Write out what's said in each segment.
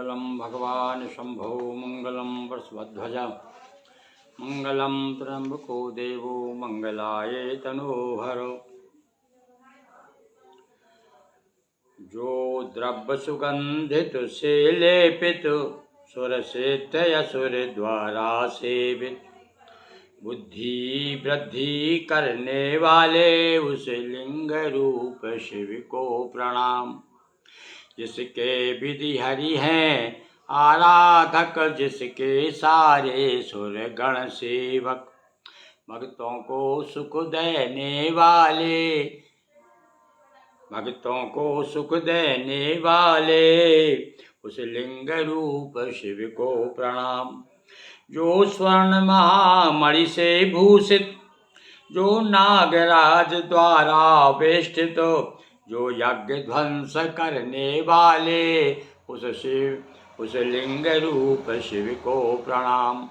मंगलम भगवान शंभो मंगलम वृषभध्वज मंगलम त्र्यंबको देवो मंगलाय तनोहरो। जो द्रव्य सुगंधित से लेपित सुर सिद्ध असुर द्वारा सेवित बुद्धि वृद्धि करने वाले उस लिंग रूप शिव को प्रणाम। जिसके विधि हरि हैं आराधक, जिसके सारे सुर गण सेवक, भक्तों को सुख देने वाले, भक्तों को सुख देने वाले उस लिंग रूप शिव को प्रणाम। जो स्वर्ण महामणि से भूषित, जो नागराज द्वारा वेष्टित, जो यज्ञ ध्वंस करने वाले उस शिव, उस लिंग रूप शिव को प्रणाम,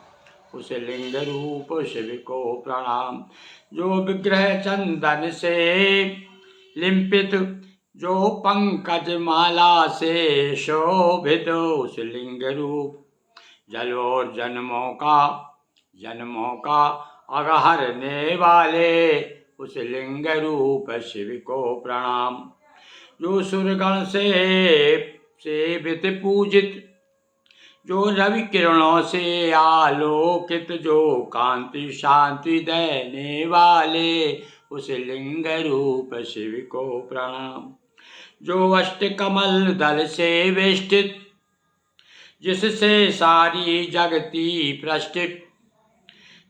उस लिंग रूप शिव को प्रणाम। जो विग्रह चंदन से लिंपित, जो पंकज माला से शोभित, उस लिंग रूप जल और जन्मों का अगहरने वाले उस लिंग रूप शिव को प्रणाम। जो सुरगण से सेवित पूजित, जो रवि किरणों से आलोकित, जो कांति शांति देने वाले उस लिंग रूप शिव को प्रणाम। जो अष्टकमल दल से वेष्टित, जिससे सारी जगती प्रष्टित,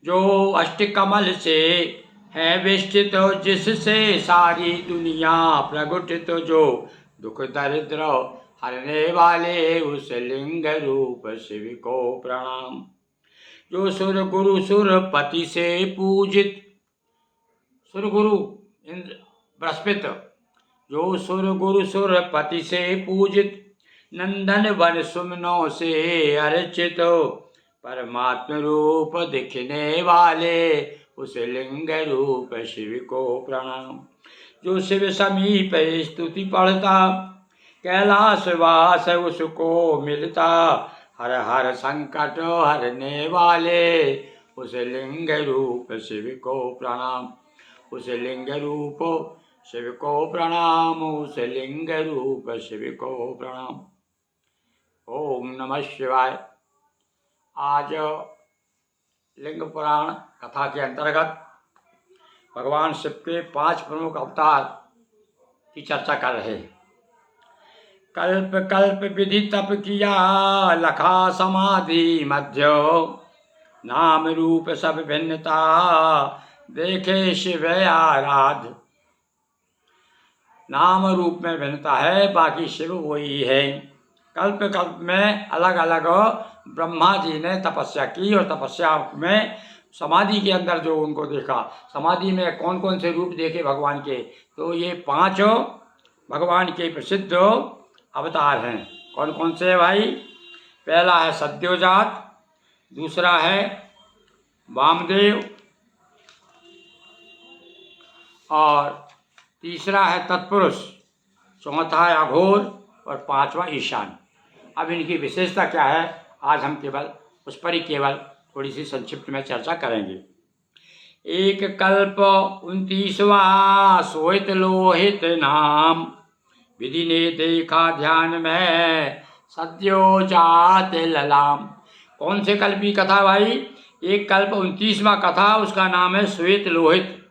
जो अष्टकमल से है वेष्टित, जिससे सारी दुनिया प्रगुटित, जो दुख दरिद्र हरने वाले उस लिंग रूप शिव को प्रणाम। जो सुर गुरु सुरपति से पूजित, सुर गुरु इंद्र बृहस्पति, जो सुर गुरु सुरपति से पूजित, नंदन वन सुमनों से अर्चित, परमात्म रूप दिखने वाले उस लिंग रूप शिव को प्रणाम। जो शिव समीप स्तुति पढ़ता, कैलाश वास उसको मिलता, हर हर संकट हरने वाले उस लिंग रूप शिव को प्रणाम, उस लिंग रूप शिव को प्रणाम, उस लिंग रूप शिव को प्रणाम। ओम नमः शिवाय। आज लिंग पुराण कथा के अंतर्गत भगवान शिव के 5 प्रमुख अवतार की चर्चा कर रहे हैं। कल्प कल्प विधि तप किया, लखा समाधि मध्य, नाम रूप सब भिन्नता, देखे शिव आराध। नाम रूप में भिन्नता है, बाकी शिव वही है। कल्प कल्प में अलग अलग ब्रह्मा जी ने तपस्या की, और तपस्या में समाधि के अंदर जो उनको देखा, समाधि में कौन कौन से रूप देखे भगवान के, तो ये 5 भगवान के प्रसिद्ध अवतार हैं। कौन कौन से है भाई? पहला है सद्योजात, दूसरा है वामदेव, और तीसरा है तत्पुरुष, चौथा है अघोर, और 5वां ईशान। अब इनकी विशेषता क्या है, आज हम केवल उस पर ही केवल थोड़ी सी संक्षिप्त में चर्चा करेंगे। एक कल्प 29वां श्वेत लोहित नाम, विधि ने देखा ध्यान में सद्योजात ललाम। कौन से कल्प की कथा भाई? एक कल्प 29वां कथा, उसका नाम है श्वेत लोहित।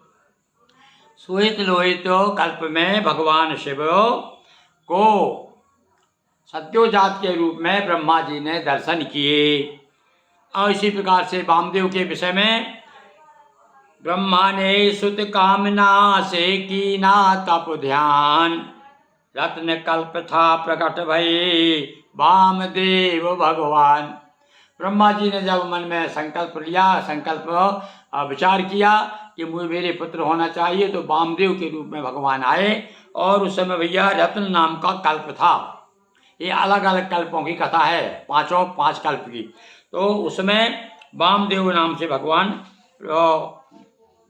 श्वेत लोहित कल्प में भगवान शिव को सद्योजात के रूप में ब्रह्मा जी ने दर्शन किए। और इसी प्रकार से वामदेव के विषय में, ब्रह्मा ने सुत कामना से कीना तप ध्यान, रत्न कल्प था प्रकट भई वामदेव भगवान। ब्रह्मा जी ने जब मन में संकल्प लिया, विचार किया कि मुझे मेरे पुत्र होना चाहिए, तो वामदेव के रूप में भगवान आए। और उस समय भैया रत्न नाम का कल्प था। ये अलग अलग कल्पों की कथा है, 5 कल्प की। तो उसमें वामदेव नाम से भगवान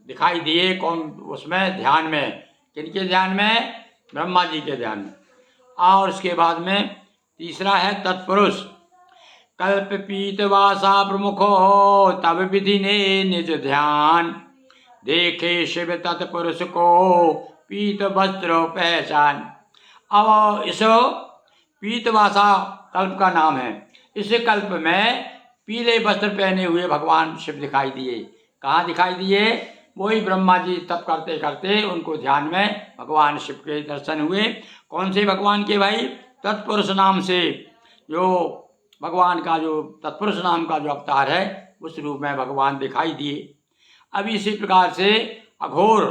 दिखाई दिए। कौन उसमें? ध्यान में। किनके ध्यान में? ब्रह्मा जी के ध्यान में। और उसके बाद में तीसरा है तत्पुरुष। कल्प पीतवासा प्रमुखो तब विधि ने निज ध्यान, देखे शिव तत्पुरुष को पीत वस्त्र पहचान। अब इस पीतवासा कल्प का नाम है। इस कल्प में पीले वस्त्र पहने हुए भगवान शिव दिखाई दिए। कहाँ दिखाई दिए? वही ब्रह्मा जी तप करते करते उनको ध्यान में भगवान शिव के दर्शन हुए। कौन से भगवान के भाई? तत्पुरुष नाम से, जो भगवान का जो तत्पुरुष नाम का जो अवतार है उस रूप में भगवान दिखाई दिए। अब इसी प्रकार से अघोर,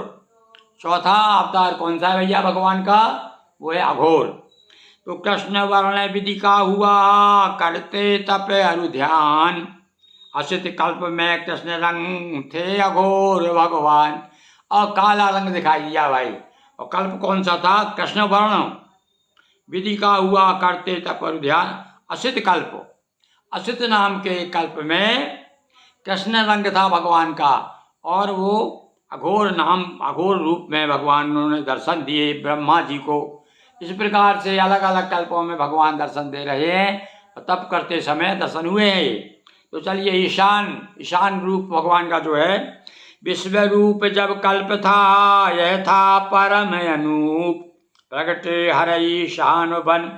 चौथा अवतार कौन सा है भैया भगवान का? वो है अघोर। तो कृष्ण वर्ण विधि का हुआ करते तप अरु ध्यान, असित कल्प में कृष्ण रंग थे अघोर भगवान। और काला रंग दिखाई दिया भाई। और कल्प कौन सा था? कृष्ण वर्ण विधि का हुआ करते तप अरु ध्यान, असित कल्प। असित नाम के कल्प में कृष्ण रंग था भगवान का, और वो अघोर रूप में भगवान उन्होंने दर्शन दिए ब्रह्मा जी को। इस प्रकार से अलग अलग कल्पों में भगवान दर्शन दे रहे हैं। तप करते समय दर्शन हुए हैं। तो चलिए ईशान रूप भगवान का जो है, विश्व रूप जब कल्प था यह था परम अनूप, प्रगटे हर ईशान बन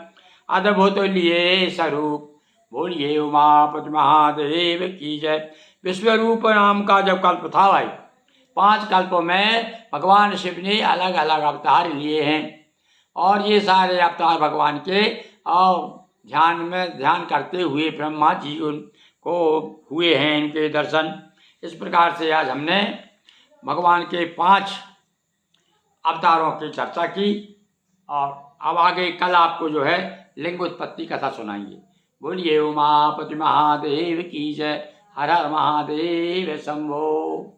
अद्भुत लिए स्वरूप। बोलिए उमापति महादेव की जय। विश्वरूप नाम का जब कल्प था भाई, 5 कल्पों में भगवान शिव ने अलग अलग अवतार लिए हैं। और ये सारे अवतार भगवान के और ध्यान करते हुए ब्रह्मा जी उनको हुए हैं इनके दर्शन। इस प्रकार से आज हमने भगवान के 5 अवतारों की चर्चा की। और अब आगे कल आपको जो है लिंग उत्पत्ति कथा सुनाएंगे। बोलिए उमापति महादेव की जय। हर हर महादेव शंभो।